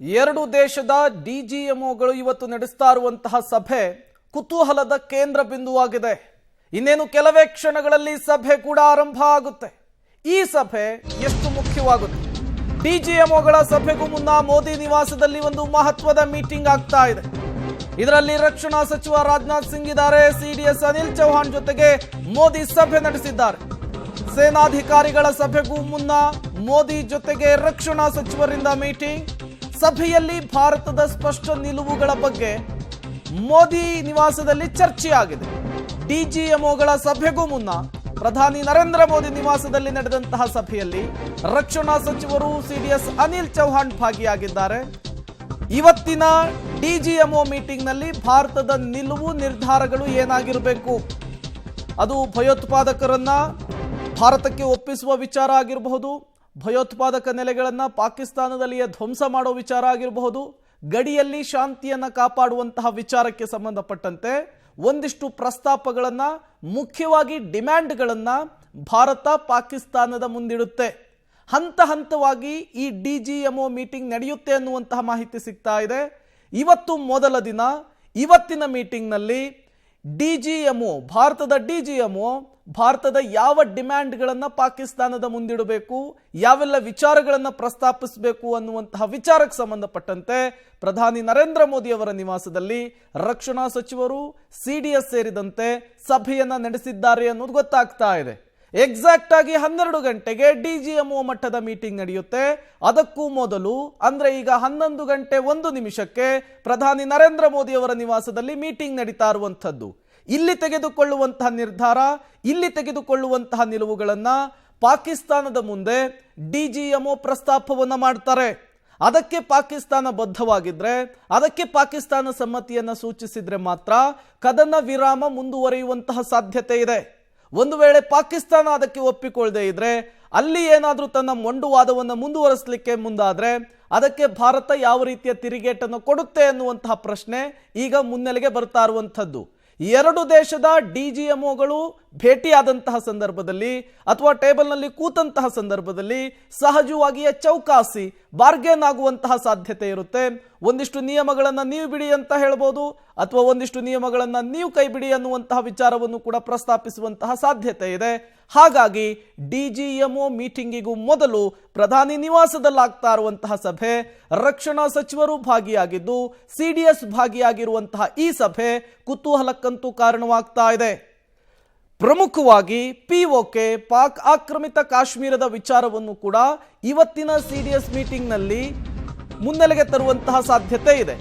ಎರಡು ದೇಶದ ಡಿಜಿಎಂಒಗಳು ಇವತ್ತು ನಡೆಸ್ತಾ ಇರುವಂತಹ ಸಭೆ ಕುತೂಹಲದ ಕೇಂದ್ರ ಬಿಂದುವಾಗಿದೆ. ಇನ್ನೇನು ಕೆಲವೇ ಕ್ಷಣಗಳಲ್ಲಿ ಸಭೆ ಕೂಡ ಆರಂಭ ಆಗುತ್ತೆ. ಈ ಸಭೆ ಎಷ್ಟು ಮುಖ್ಯವಾಗುತ್ತೆ? ಡಿಜಿಎಂಒಗಳ ಸಭೆಗೂ ಮುನ್ನ ಮೋದಿ ನಿವಾಸದಲ್ಲಿ ಒಂದು ಮಹತ್ವದ ಮೀಟಿಂಗ್ ಆಗ್ತಾ ಇದೆ. ಇದರಲ್ಲಿ ರಕ್ಷಣಾ ಸಚಿವ ರಾಜನಾಥ್ ಸಿಂಗ್ ಇದ್ದಾರೆ. ಸಿಡಿಎಸ್ ಅನಿಲ್ ಚೌಹಾಣ್ ಜೊತೆಗೆ ಮೋದಿ ಸಭೆ ನಡೆಸಿದ್ದಾರೆ. ಸೇನಾಧಿಕಾರಿಗಳ ಸಭೆಗೂ ಮುನ್ನ ಮೋದಿ ಜೊತೆಗೆ ರಕ್ಷಣಾ ಸಚಿವರಿಂದ ಮೀಟಿಂಗ್. ಸಭೆಯಲ್ಲಿ ಭಾರತದ ಸ್ಪಷ್ಟ ನಿಲುವುಗಳ ಬಗ್ಗೆ ಮೋದಿ ನಿವಾಸದಲ್ಲಿ ಚರ್ಚೆಯಾಗಿದೆ. ಡಿಜಿಎಂಒಗಳ ಸಭೆಗೂ ಮುನ್ನ ಪ್ರಧಾನಿ ನರೇಂದ್ರ ಮೋದಿ ನಿವಾಸದಲ್ಲಿ ನಡೆದಂತಹ ಸಭೆಯಲ್ಲಿ ರಕ್ಷಣಾ ಸಚಿವರು ಸಿಡಿಎಸ್ ಅನಿಲ್ ಚೌಹಾಣ್ ಭಾಗಿಯಾಗಿದ್ದಾರೆ. ಇವತ್ತಿನ ಡಿಜಿಎಂಒ ಮೀಟಿಂಗ್ನಲ್ಲಿ ಭಾರತದ ನಿಲುವು ನಿರ್ಧಾರಗಳು ಏನಾಗಿರಬೇಕು, ಅದು ಭಯೋತ್ಪಾದಕರನ್ನ ಭಾರತಕ್ಕೆ ಒಪ್ಪಿಸುವ ವಿಚಾರ ಆಗಿರಬಹುದು, ಭಯೋತ್ಪಾದಕ ನೆಲೆಗಳನ್ನು ಪಾಕಿಸ್ತಾನದಲ್ಲಿಯೇ ಧ್ವಂಸ ಮಾಡೋ ವಿಚಾರ ಆಗಿರಬಹುದು, ಗಡಿಯಲ್ಲಿ ಶಾಂತಿಯನ್ನು ಕಾಪಾಡುವಂತಹ ವಿಚಾರಕ್ಕೆ ಸಂಬಂಧಪಟ್ಟಂತೆ ಒಂದಿಷ್ಟು ಪ್ರಸ್ತಾಪಗಳನ್ನ, ಮುಖ್ಯವಾಗಿ ಡಿಮ್ಯಾಂಡ್ಗಳನ್ನ ಭಾರತ ಪಾಕಿಸ್ತಾನದ ಮುಂದಿಡುತ್ತೆ. ಹಂತ ಹಂತವಾಗಿ ಈ ಡಿಜಿಎಂಒ ಮೀಟಿಂಗ್ ನಡೆಯುತ್ತೆ ಅನ್ನುವಂತಹ ಮಾಹಿತಿ ಸಿಗ್ತಾ ಇದೆ. ಇವತ್ತು ಮೊದಲ ದಿನ. ಇವತ್ತಿನ ಮೀಟಿಂಗ್ನಲ್ಲಿ ಡಿಜಿಎಂಒ, ಭಾರತದ ಡಿಜಿಎಂಒ ಭಾರತದ ಯಾವ ಡಿಮ್ಯಾಂಡ್ಗಳನ್ನು ಪಾಕಿಸ್ತಾನದ ಮುಂದಿಡಬೇಕು, ಯಾವೆಲ್ಲ ವಿಚಾರಗಳನ್ನು ಪ್ರಸ್ತಾಪಿಸಬೇಕು ಅನ್ನುವಂತಹ ವಿಚಾರಕ್ಕೆ ಸಂಬಂಧಪಟ್ಟಂತೆ ಪ್ರಧಾನಿ ನರೇಂದ್ರ ಮೋದಿ ಅವರ ನಿವಾಸದಲ್ಲಿ ರಕ್ಷಣಾ ಸಚಿವರು, ಸಿಡಿಎಸ್ ಸೇರಿದಂತೆ ಸಭೆಯನ್ನ ನಡೆಸಿದ್ದಾರೆ ಅನ್ನೋದು ಗೊತ್ತಾಗ್ತಾ ಇದೆ. ಎಕ್ಸಾಕ್ಟ್ ಆಗಿ 12 ಗಂಟೆಗೆ ಡಿಜಿಎಂಒ ಮಟ್ಟದ ಮೀಟಿಂಗ್ ನಡೆಯುತ್ತೆ. ಅದಕ್ಕೂ ಮೊದಲು ಅಂದ್ರೆ ಈಗ 11 ಗಂಟೆ 1 ನಿಮಿಷಕ್ಕೆ ಪ್ರಧಾನಿ ನರೇಂದ್ರ ಮೋದಿ ಅವರ ನಿವಾಸದಲ್ಲಿ ಮೀಟಿಂಗ್ ನಡೀತಾ ಇರುವಂಥದ್ದು. ಇಲ್ಲಿ ತೆಗೆದುಕೊಳ್ಳುವಂತಹ ನಿರ್ಧಾರ, ಇಲ್ಲಿ ತೆಗೆದುಕೊಳ್ಳುವಂತಹ ನಿಲುವುಗಳನ್ನ ಪಾಕಿಸ್ತಾನದ ಮುಂದೆ ಡಿಜಿಎಂಒ ಪ್ರಸ್ತಾಪವನ್ನ ಮಾಡ್ತಾರೆ. ಅದಕ್ಕೆ ಪಾಕಿಸ್ತಾನ ಬದ್ಧವಾಗಿದ್ರೆ, ಅದಕ್ಕೆ ಪಾಕಿಸ್ತಾನ ಸಮ್ಮತಿಯನ್ನ ಸೂಚಿಸಿದ್ರೆ ಮಾತ್ರ ಕದನ ವಿರಾಮ ಮುಂದುವರಿಯುವಂತಹ ಸಾಧ್ಯತೆ ಇದೆ. ಒಂದು ವೇಳೆ ಪಾಕಿಸ್ತಾನ ಅದಕ್ಕೆ ಒಪ್ಪಿಕೊಳ್ಳದೆ ಇದ್ರೆ, ಅಲ್ಲಿ ಏನಾದರೂ ತನ್ನ ಮೊಂಡುವಾದವನ್ನು ಮುಂದುವರಿಸಲಿಕ್ಕೆ ಮುಂದಾದ್ರೆ ಅದಕ್ಕೆ ಭಾರತ ಯಾವ ರೀತಿಯ ತಿರುಗೇಟನ್ನು ಕೊಡುತ್ತೆ ಅನ್ನುವಂತಹ ಪ್ರಶ್ನೆ ಈಗ ಮುನ್ನೆಲೆಗೆ ಬರ್ತಾ ಇರುವಂಥದ್ದು. ಎರಡು ದೇಶದ ಡಿಜಿಎಂಒಗಳು ಭೇಟಿಯಾದಂತಹ ಸಂದರ್ಭದಲ್ಲಿ ಅಥವಾ ಟೇಬಲ್ನಲ್ಲಿ ಕೂತಂತಹ ಸಂದರ್ಭದಲ್ಲಿ ಸಹಜವಾಗಿಯೇ ಚೌಕಾಸಿ, ಬಾರ್ಗೇನ್ ಆಗುವಂತಹ ಸಾಧ್ಯತೆ ಇರುತ್ತೆ. ಒಂದಿಷ್ಟು ನಿಯಮಗಳನ್ನು ನೀವು ಬಿಡಿ ಅಂತ ಹೇಳ್ಬೋದು, ಅಥವಾ ಒಂದಿಷ್ಟು ನಿಯಮಗಳನ್ನು ನೀವು ಕೈ ಬಿಡಿ ಅನ್ನುವಂತಹ ವಿಚಾರವನ್ನು ಕೂಡ ಪ್ರಸ್ತಾಪಿಸುವಂತಹ ಸಾಧ್ಯತೆ ಇದೆ. ಹಾಗಾಗಿ ಡಿಜಿಎಂಒ ಮೀಟಿಂಗಿಗೂ ಮೊದಲು ಪ್ರಧಾನಿ ನಿವಾಸದಲ್ಲಾಗ್ತಾ ಇರುವಂತಹ ಸಭೆ, ರಕ್ಷಣಾ ಸಚಿವರು ಭಾಗಿಯಾಗಿದ್ದು ಸಿಡಿಎಸ್ ಭಾಗಿಯಾಗಿರುವಂತಹ ಈ ಸಭೆ ಕುತೂಹಲಕ್ಕಂತೂ ಕಾರಣವಾಗ್ತಾ ಇದೆ. ಪ್ರಮುಖವಾಗಿ ಪಿಒಕೆ, ಪಾಕ್ ಆಕ್ರಮಿತ ಕಾಶ್ಮೀರದ ವಿಚಾರವನ್ನು ಕೂಡ ಇವತ್ತಿನ ಸಿಡಿಎಸ್ ಮೀಟಿಂಗ್ನಲ್ಲಿ ಮುನ್ನೆಲೆಗೆ ತರುವಂತಹ ಸಾಧ್ಯತೆ ಇದೆ.